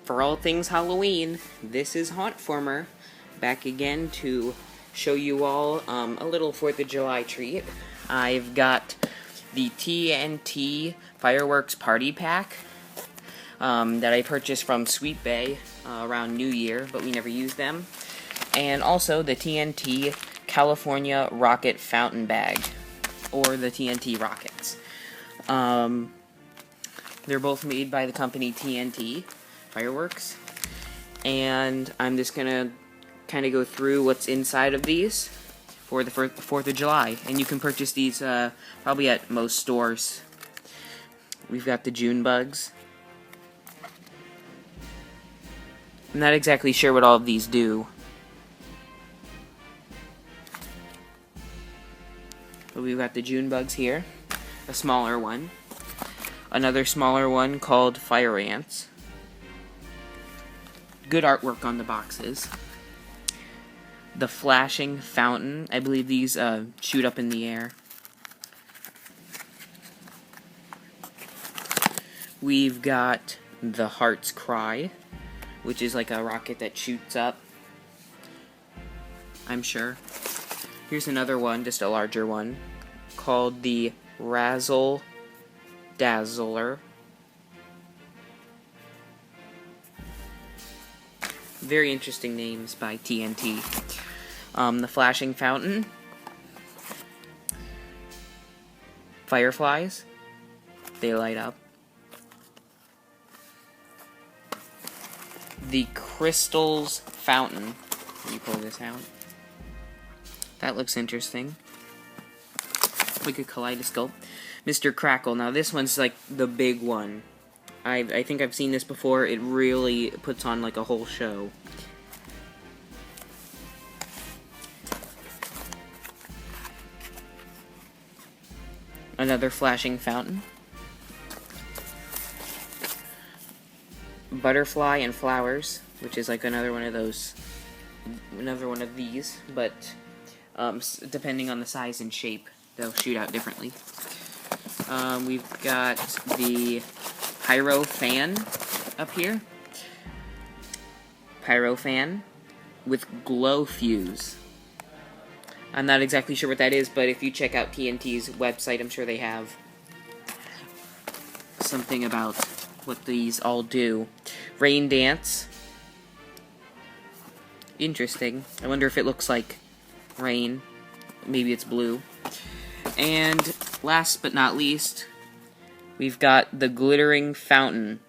For all things Halloween, this is Hauntformer, back again to show you all a little 4th of July treat. I've got the TNT Fireworks Party Pack that I purchased from Sweet Bay around New Year, but we never used them. And also the TNT California Rocket Fountain Bag, or the TNT Rockets. They're both made by the company TNT Fireworks, and I'm just gonna kind of go through what's inside of these for the 4th of July, and you can purchase these probably at most stores. We've got the June bugs. I'm not exactly sure what all of these do, but we've got the June bugs here, a smaller one, another smaller one called fire ants. Good artwork on the boxes. The flashing fountain. I believe these shoot up in the air. We've got the Heart's Cry, which is like a rocket that shoots up, I'm sure. Here's another one, just a larger one, called the Razzle Dazzler. Very interesting names by TNT. The flashing fountain. Fireflies. They light up. The Crystals Fountain. Let me pull this out. That looks interesting. Like a kaleidoscope. Mr. Crackle. Now this one's like the big one. I think I've seen this before. It really puts on like a whole show. Another flashing fountain. Butterfly and flowers, which is like another one of those, another one of these, but depending on the size and shape, they'll shoot out differently. We've got the Pyro Fan up here. Pyro Fan with Glow Fuse. I'm not exactly sure what that is, but if you check out TNT's website, I'm sure they have something about what these all do. Rain Dance. Interesting. I wonder if it looks like rain. Maybe it's blue. And last but not least, we've got the Glittering Fountain.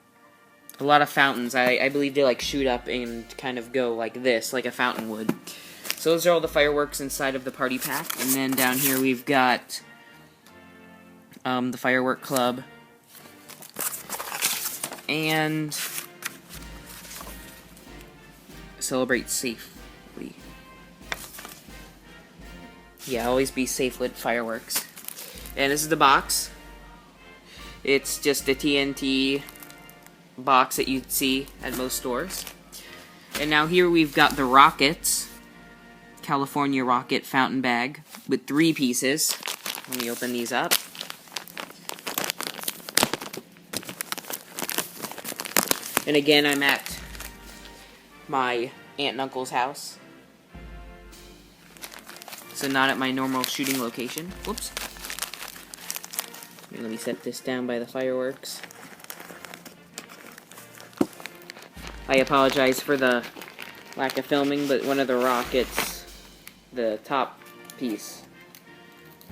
A lot of fountains. I believe they like shoot up and kind of go like this, like a fountain would. So those are all the fireworks inside of the party pack. And then down here we've got the Firework Club. And celebrate safely. Yeah, always be safe with fireworks. And this is the box. It's just a TNT box that you'd see at most stores. And now here we've got the Rockets. California Rocket Fountain Bag with 3 pieces. Let me open these up. And again, I'm at my aunt and uncle's house. So not at my normal shooting location. Whoops. Let me set this down by the fireworks. I apologize for the lack of filming, but one of the rockets, the top piece,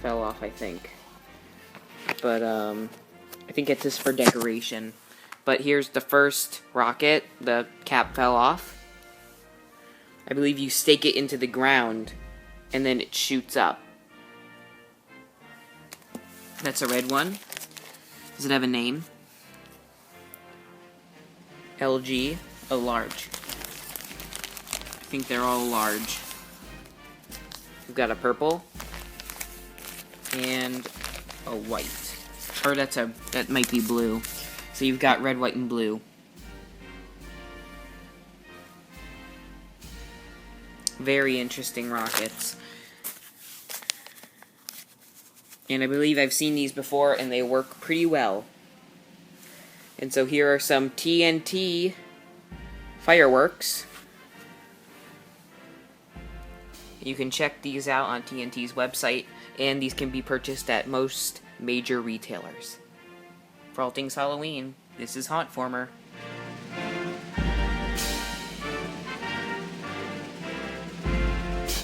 fell off, I think. But, I think it's just for decoration. But here's the first rocket. The cap fell off. I believe you stake it into the ground, and then it shoots up. That's a red one. Does it have a name? LG. Oh, large. I think they're all large. We've got a purple. And a white. Or that might be blue. So you've got red, white, and blue. Very interesting rockets. And I believe I've seen these before, and they work pretty well. And so here are some TNT fireworks. You can check these out on TNT's website, and these can be purchased at most major retailers. For all things Halloween, this is Hauntformer.